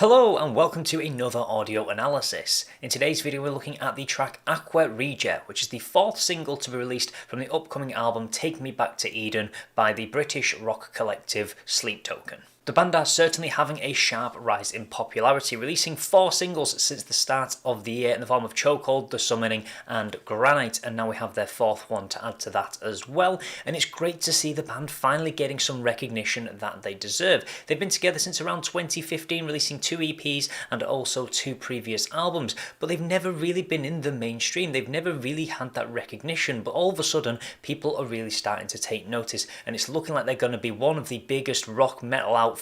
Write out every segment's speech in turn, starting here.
Hello and welcome to another audio analysis. In today's video we're looking at the track Aqua, Regia, which is the fourth single to be released from the upcoming album Take Me Back to Eden by the British rock collective Sleep Token. The band are certainly having a sharp rise in popularity, releasing 4 singles since the start of the year in the form of Chokehold, The Summoning and Granite, and now we have their 4th one to add to that as well, and it's great to see the band finally getting some recognition that they deserve. They've been together since around 2015, releasing 2 EPs and also 2 previous albums, but they've never really been in the mainstream. They've never really had that recognition, but all of a sudden people are really starting to take notice, and it's looking like they're going to be one of the biggest rock metal outfits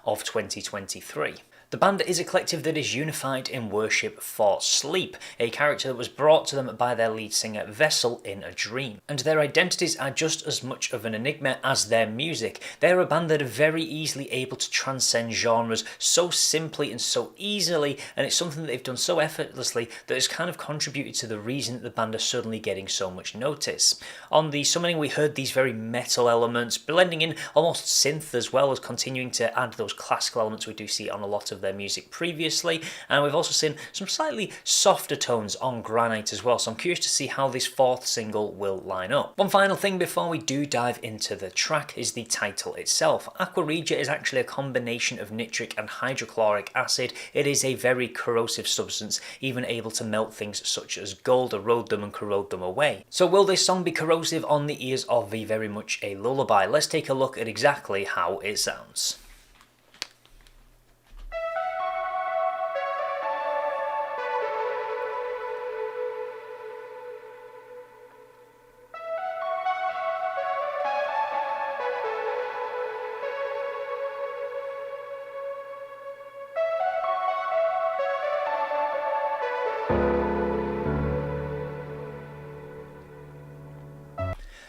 of 2023. The band is a collective that is unified in worship for Sleep, a character that was brought to them by their lead singer Vessel in a dream. And their identities are just as much of an enigma as their music. They're a band that are very easily able to transcend genres so simply and so easily, and it's something that they've done so effortlessly that has kind of contributed to the reason that the band are suddenly getting so much notice. On The Summoning we heard these very metal elements, blending in almost synth as well as continuing to add those classical elements we do see on a lot of their music previously, and we've also seen some slightly softer tones on Granite as well, so I'm curious to see how this 4th single will line up. One final thing before we do dive into the track is the title itself. Aqua Regia is actually a combination of nitric and hydrochloric acid. It is a very corrosive substance, even able to melt things such as gold, erode them and corrode them away. So will this song be corrosive on the ears of the very much a lullaby? Let's take a look at exactly how it sounds.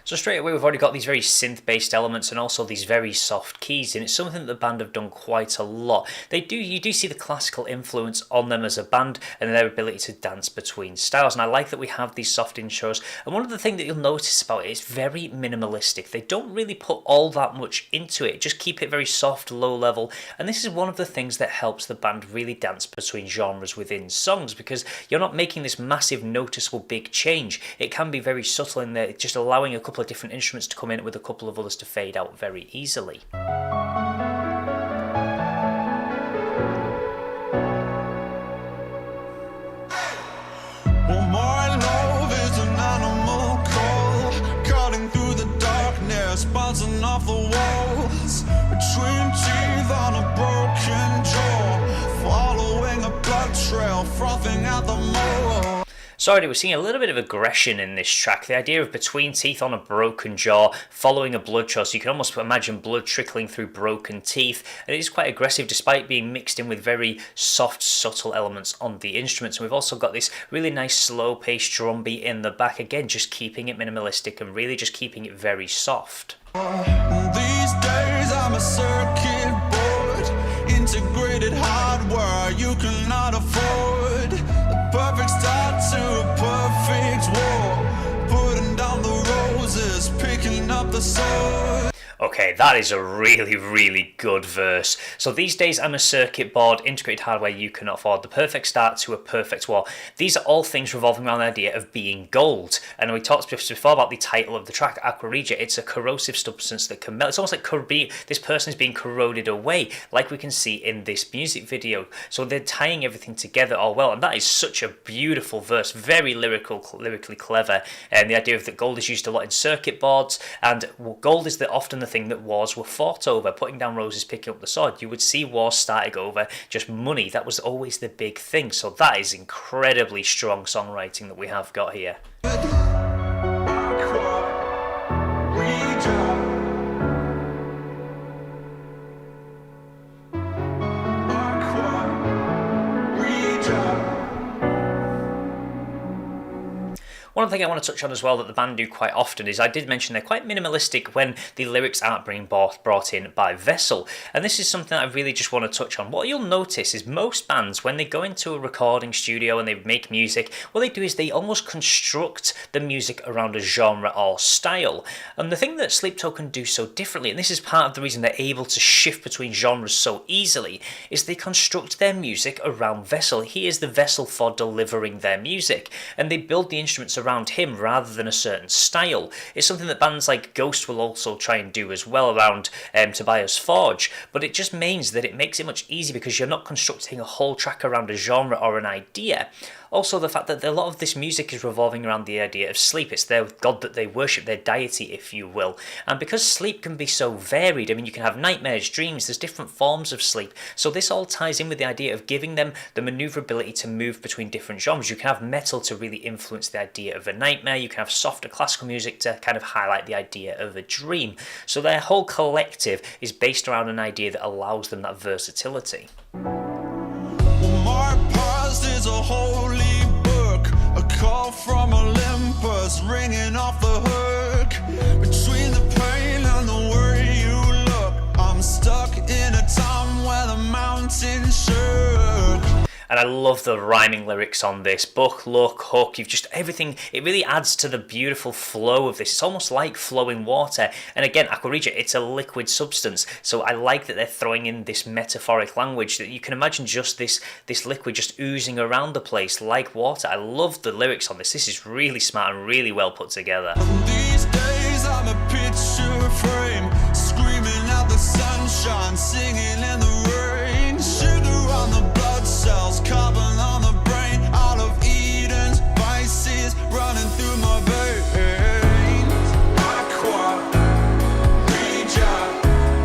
So straight away we've already got these very synth-based elements and also these very soft keys, and it's something that the band have done quite a lot. You do see the classical influence on them as a band and their ability to dance between styles, and I like that we have these soft intros, and one of the things that you'll notice about it is very minimalistic. They don't really put all that much into it, just keep it very soft, low level, and this is one of the things that helps the band really dance between genres within songs, because you're not making this massive noticeable big change. It can be very subtle in there, just allowing a couple of different instruments to come in with a couple of others to fade out very easily. Bouncing off the walls, between teeth on a broken jaw, following a blood trail, frothing at the mole. Sorry, we're seeing a little bit of aggression in this track. The idea of between teeth on a broken jaw, following a blood trail, so you can almost imagine blood trickling through broken teeth. And it is quite aggressive despite being mixed in with very soft, subtle elements on the instruments. And we've also got this really nice slow-paced drum beat in the back, again just keeping it minimalistic and really just keeping it very soft. These days I'm a circuit board, integrated hardware you cannot afford. The perfect start to a perfect war, putting down the roses, picking up the sword. Okay, that is a really good verse. So these days I'm a circuit board, integrated hardware you cannot afford, the perfect start to a perfect war. These are all things revolving around the idea of being gold. And we talked before about the title of the track, Aqua Regia. It's a corrosive substance that can melt. It's almost like this person is being corroded away, like we can see in this music video. So they're tying everything together all well, and that is such a beautiful verse, very lyrically clever. And the idea of that gold is used a lot in circuit boards, and gold is often the thing that wars were fought over. Putting down roses, picking up the sword. You would see wars starting over just money. That was always the big thing. So that is incredibly strong songwriting that we have got here. One thing I want to touch on as well that the band do quite often is, I did mention they're quite minimalistic when the lyrics aren't being brought in by Vessel, and this is something I really just want to touch on. What you'll notice is most bands, when they go into a recording studio and they make music, what they do is they almost construct the music around a genre or style. And the thing that Sleep Token do so differently, and this is part of the reason they're able to shift between genres so easily, is they construct their music around Vessel. He is the vessel for delivering their music, and they build the instruments around him rather than a certain style. It's something that bands like Ghost will also try and do as well around Tobias Forge, but it just means that it makes it much easier because you're not constructing a whole track around a genre or an idea. Also, the fact that a lot of this music is revolving around the idea of sleep. It's their god that they worship, their deity, if you will. And because sleep can be so varied, I mean, you can have nightmares, dreams, there's different forms of sleep. So this all ties in with the idea of giving them the maneuverability to move between different genres. You can have metal to really influence the idea of a nightmare. You can have softer classical music to kind of highlight the idea of a dream. So their whole collective is based around an idea that allows them that versatility. My past is a holy book, a call from Olympus, ringing off the hook. Between the pain and the way you look, I'm stuck in a time where the mountains shook. And I love the rhyming lyrics on this. Book, look, hook, you've just everything. It really adds to the beautiful flow of this. It's almost like flowing water. And again, Aqua Regia, it's a liquid substance. So I like that they're throwing in this metaphoric language that you can imagine just this liquid just oozing around the place like water. I love the lyrics on this. This is really smart and really well put together. These days I'm a picture frame, screaming out the sunshine, singing in the rain. Sugar on the blood cells, carbon on the brain, all of Eden's vices running through my veins. Aqua, Regia,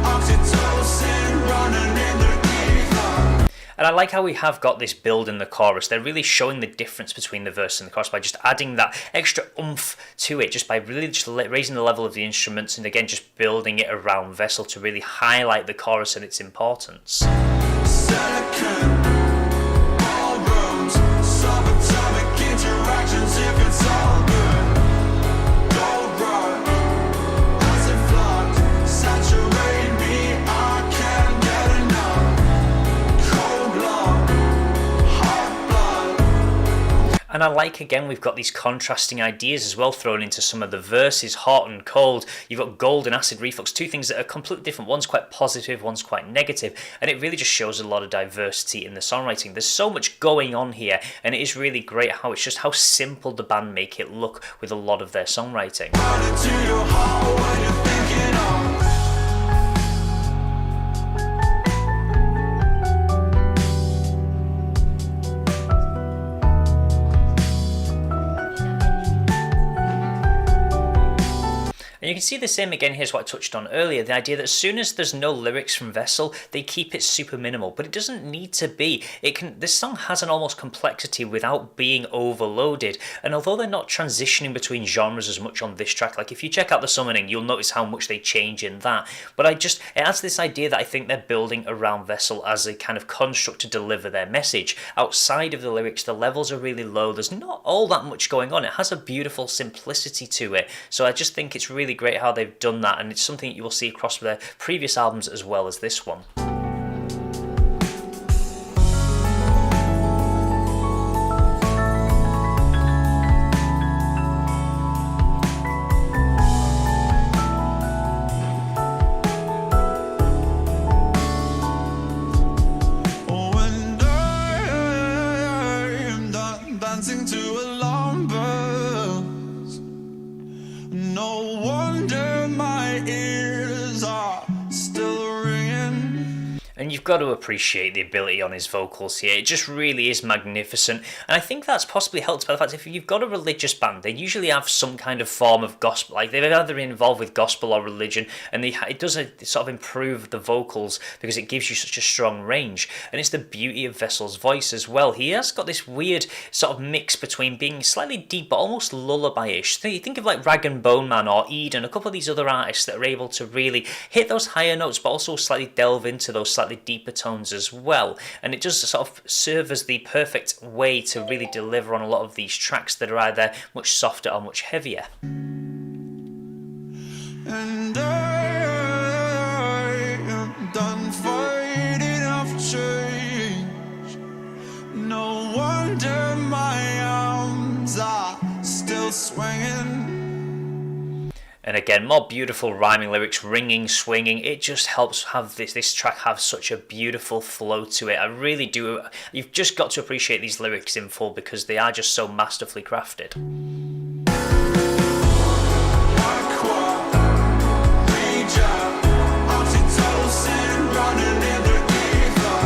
oxytocin running in the ether. And I like how we have got this build in the chorus. They're really showing the difference between the verse and the chorus by just adding that extra oomph to it, just by really just raising the level of the instruments, and again just building it around Vessel to really highlight the chorus and its importance. Silicon, ballrooms, subatomic interactions, if it's all good. Gold rush, acid flux, saturate me, I can't get enough. Cold blood, hot blood. And I like, again, we've got these contrasting ideas as well thrown into some of the verses, hot and cold. You've got gold and acid reflux, two things that are completely different. One's quite positive, one's quite negative. And it really just shows a lot of diversity in the songwriting. There's so much going on here, and it is really great how it's just how simple the band make it look with a lot of their songwriting. Run into your heart when you're thinking of. And you can see the same again, here's what I touched on earlier, the idea that as soon as there's no lyrics from Vessel, they keep it super minimal, but it doesn't need to be. This song has an almost complexity without being overloaded, and although they're not transitioning between genres as much on this track, like if you check out the summoning, you'll notice how much they change in that, but it adds this idea that I think they're building around Vessel as a kind of construct to deliver their message. Outside of the lyrics, the levels are really low, there's not all that much going on, it has a beautiful simplicity to it, so I just think it's really great how they've done that, and it's something that you will see across their previous albums as well as this one. When I'm dancing to alarm bells, no wonder my ears are still ringing. And you've got to appreciate the ability on his vocals here. It just really is magnificent. And I think that's possibly helped by the fact if you've got a religious band, they usually have some kind of form of gospel. Like they're either involved with gospel or religion, and it does sort of improve the vocals because it gives you such a strong range. And it's the beauty of Vessel's voice as well. He has got this weird sort of mix between being slightly deep but almost lullaby-ish. Think of like Rag and Bone Man or Eden, a couple of these other artists that are able to really hit those higher notes but also slightly delve into those slightly deeper deeper tones as well, and it does sort of serve as the perfect way to really deliver on a lot of these tracks that are either much softer or much heavier. And I am done fighting off change. No wonder my arms are still swinging. And again, more beautiful rhyming lyrics, ringing, swinging. It just helps have this track have such a beautiful flow to it. I really do. You've just got to appreciate these lyrics in full because they are just so masterfully crafted. Aqua, Regia, oxytocin running in the ether.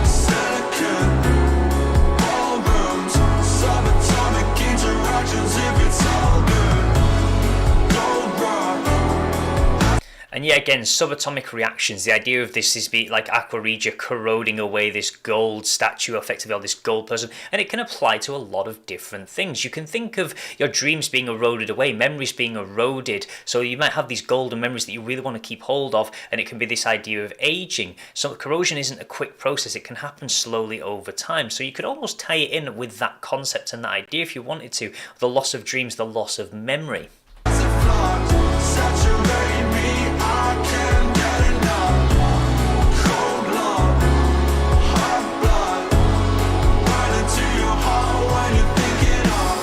Silicon, ballrooms, subatomic interactions if it's all good. And yet again, subatomic reactions, the idea of this is like Aqua Regia corroding away this gold statue, effectively, or this gold person, and it can apply to a lot of different things. You can think of your dreams being eroded away, memories being eroded, so you might have these golden memories that you really want to keep hold of, and it can be this idea of aging. So corrosion isn't a quick process, it can happen slowly over time, so you could almost tie it in with that concept and that idea if you wanted to, the loss of dreams, the loss of memory. Saturate me, I can't get enough. Cold love, hot blood, right into your heart when you're thinking of.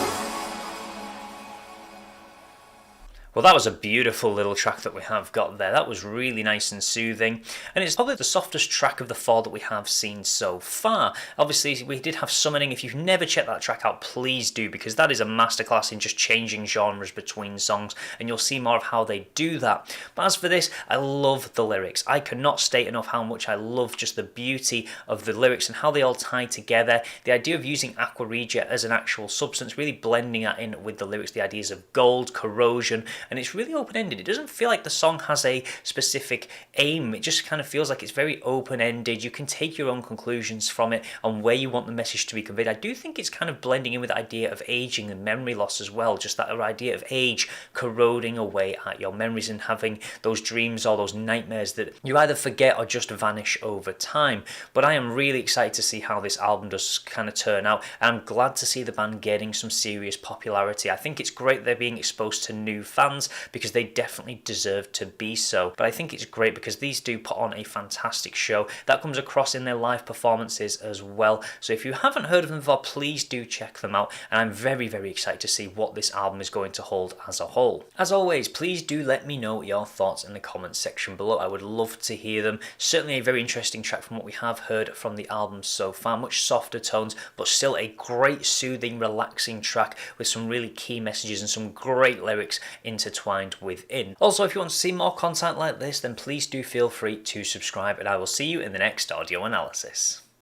Well, that was a beautiful little track that we have got there. That was really nice and soothing, and it's probably the softest track of the four that we have seen so far. Obviously, we did have Summoning. If you've never checked that track out, please do, because that is a masterclass in just changing genres between songs, and you'll see more of how they do that. But as for this, I love the lyrics. I cannot state enough how much I love just the beauty of the lyrics and how they all tie together. The idea of using Aqua Regia as an actual substance, really blending that in with the lyrics, the ideas of gold, corrosion, and it's really open-ended. It doesn't feel like the song has a specific aim. It just kind of feels like it's very open-ended. You can take your own conclusions from it on where you want the message to be conveyed. I do think it's kind of blending in with the idea of aging and memory loss as well, just that idea of age corroding away at your memories and having those dreams or those nightmares that you either forget or just vanish over time. But I am really excited to see how this album does kind of turn out, and I'm glad to see the band getting some serious popularity. I think it's great they're being exposed to new fans, because they definitely deserve to be so. But I think it's great because these do put on a fantastic show that comes across in their live performances as well. So if you haven't heard of them before, please do check them out, and I'm very, very excited to see what this album is going to hold as a whole. As always, please do let me know your thoughts in the comments section below. I would love to hear them. Certainly a very interesting track from what we have heard from the album so far. Much softer tones, but still a great, soothing, relaxing track with some really key messages and some great lyrics intertwined within. Also, if you want to see more content like this, then please do feel free to subscribe, and I will see you in the next audio analysis.